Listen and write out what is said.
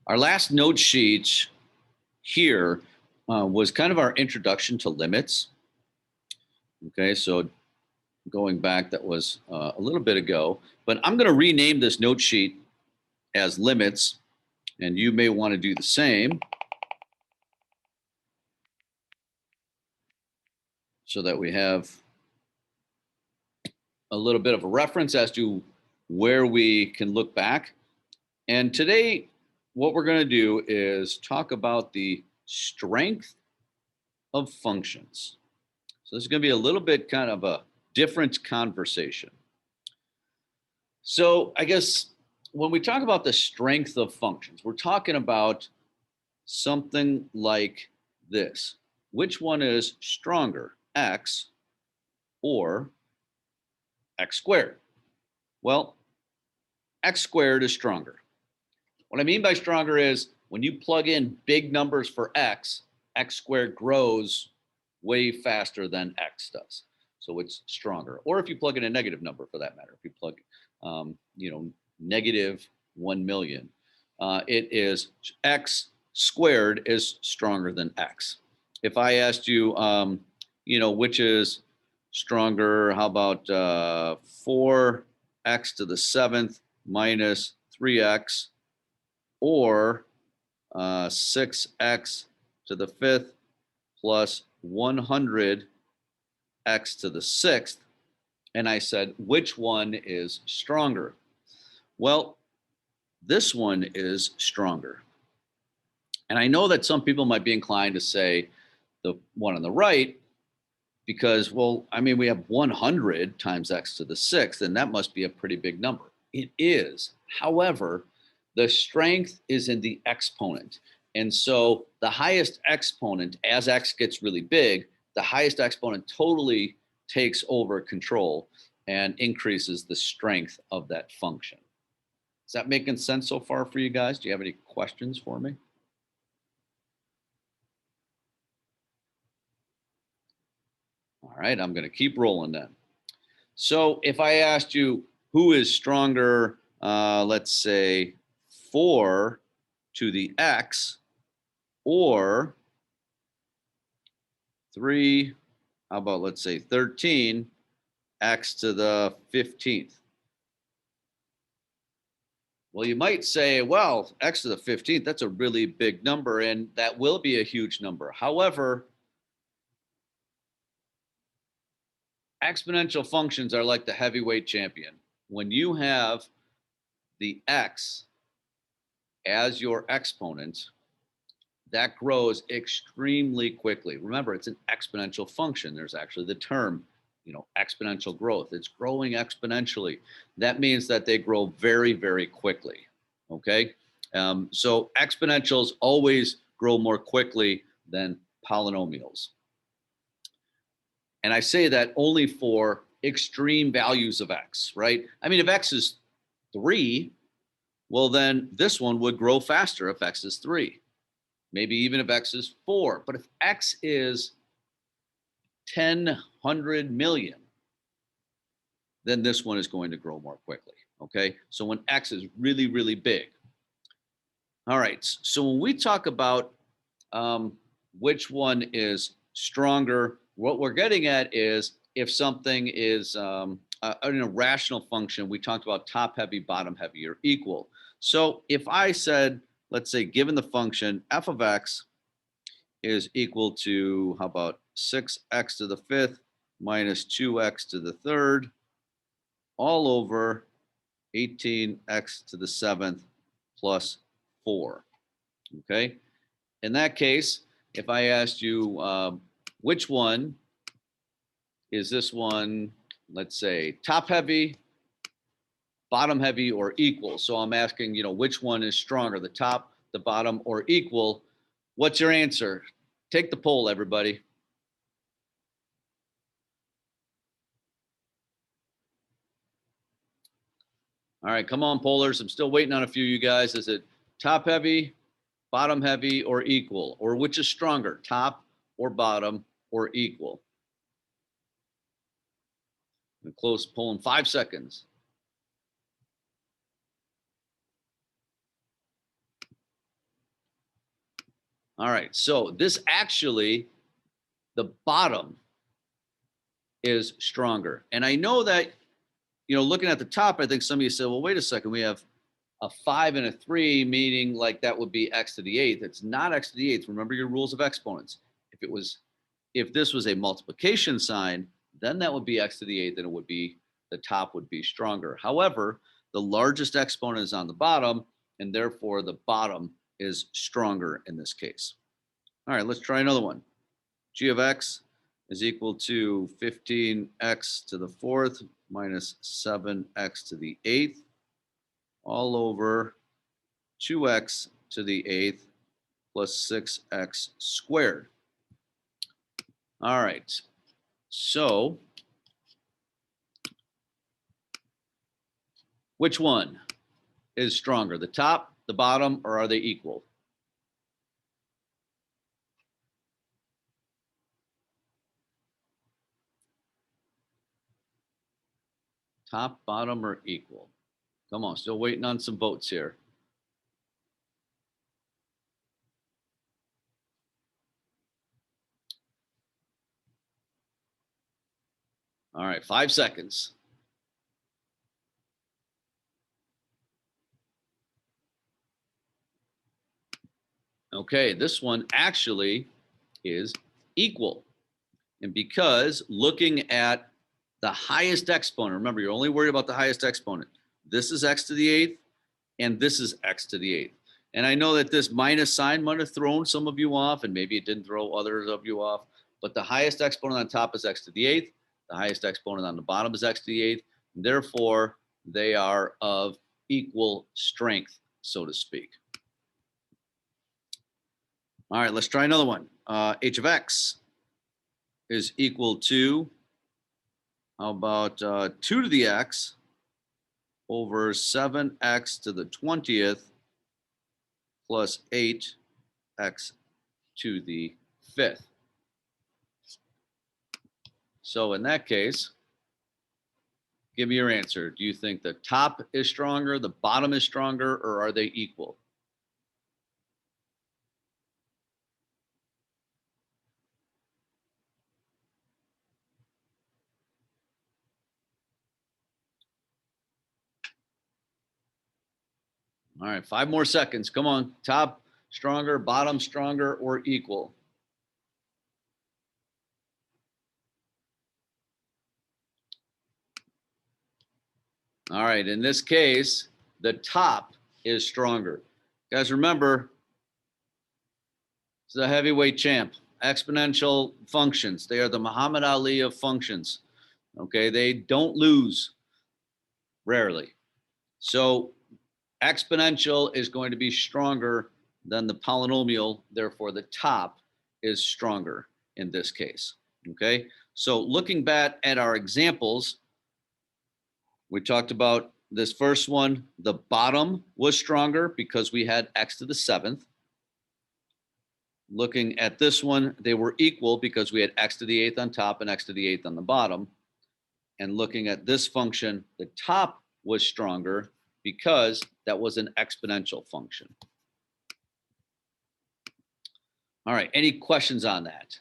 Our last note sheet here was kind of our introduction to limits. Okay, so going back, that was a little bit ago, but I'm going to rename this note sheet as limits, and you may want to do the same so that we have a little bit of a reference as to where we can look back. And today, what we're going to do is talk about the strength of functions. So this is going to be a little bit kind of a different conversation. So I guess when we talk about the strength of functions, we're talking about something like this. Which one is stronger, x or x squared? Well, x squared is stronger. What I mean by stronger is when you plug in big numbers for x, x squared grows way faster than x does. So it's stronger. Or if you plug in a negative number for that matter, if you plug, negative 1 million, it is x squared is stronger than x. If I asked you, which is stronger, how about 4x to the 7th minus 3x, or 6x to the 5th plus 100x to the 6th. And I said, which one is stronger? Well, this one is stronger. And I know that some people might be inclined to say the one on the right, because, well, I mean, we have 100 times x to the 6th, and that must be a pretty big number. It is. However, the strength is in the exponent. And so the highest exponent, as x gets really big, the highest exponent totally takes over control and increases the strength of that function. Is that making sense so far for you guys? Do you have any questions for me? All right, I'm going to keep rolling then. So if I asked you who is stronger, let's say 4 to the x or 3, how about let's say 13 x to the 15th. Well, you might say, well, x to the 15th, that's a really big number, and that will be a huge number. However, exponential functions are like the heavyweight champion. When you have the x as your exponent, that grows extremely quickly. Remember, it's an exponential function. There's actually the term, exponential growth. It's growing exponentially. That means that they grow very, very quickly. Okay. So exponentials always grow more quickly than polynomials. And I say that only for extreme values of x, right? I mean, if x is 3, well, then this one would grow faster if x is 3. Maybe even if x is 4. But if x is 10, 100 million, then this one is going to grow more quickly. Okay. So when x is really, really big. All right. So when we talk about which one is stronger, what we're getting at is if something is an irrational function, we talked about top heavy, bottom heavy, or equal. So if I said, let's say, given the function f of x is equal to, how about 6x to the 5th minus 2x to the 3rd, all over 18x to the 7th plus 4. Okay. In that case, if I asked you which one is this one, let's say top heavy, bottom heavy, or equal. So I'm asking, which one is stronger, the top, the bottom, or equal? What's your answer? Take the poll, everybody. All right, come on, pollers. I'm still waiting on a few of you guys. Is it top heavy, bottom heavy, or equal? Or which is stronger, top or bottom or equal? I'm going to close the poll in 5 seconds. All right, so this actually, the bottom is stronger. And I know that, looking at the top, I think some of you said, well, wait a second, we have a 5 and a 3, meaning like that would be x to the 8th. It's not x to the 8th. Remember your rules of exponents. If this was a multiplication sign, then that would be x to the 8th, and the top would be stronger. However, the largest exponent is on the bottom, and therefore the bottom is stronger in this case. All right, let's try another one. G of x is equal to 15x to the 4th minus 7x to the 8th all over 2x to the 8th plus 6x squared. All right, so which one is stronger, the top, the bottom, or are they equal? Top, bottom, or equal? Come on, still waiting on some votes here. All right, 5 seconds. Okay, this one actually is equal. And because looking at the highest exponent, remember, you're only worried about the highest exponent. This is x to the 8th, and this is x to the 8th. And I know that this minus sign might have thrown some of you off, and maybe it didn't throw others of you off, but the highest exponent on top is x to the 8th. The highest exponent on the bottom is x to the 8th. Therefore, they are of equal strength, so to speak. All right, let's try another one. H of x is equal to, how about 2 to the x over 7x to the 20th plus 8x to the 5th. So in that case, give me your answer. Do you think the top is stronger, the bottom is stronger, or are they equal? All right, 5 more seconds. Come on. Top stronger, bottom stronger, or equal? All right, in this case, the top is stronger. Guys, remember, this is a heavyweight champ. Exponential functions. They are the Muhammad Ali of functions. Okay, they don't lose rarely. So exponential is going to be stronger than the polynomial. Therefore, the top is stronger in this case. Okay, so looking back at our examples, we talked about this first one. The bottom was stronger because we had x to the 7th. Looking at this one, they were equal because we had x to the 8th on top and x to the 8th on the bottom. And looking at this function, the top was stronger because that was an exponential function. All right, any questions on that?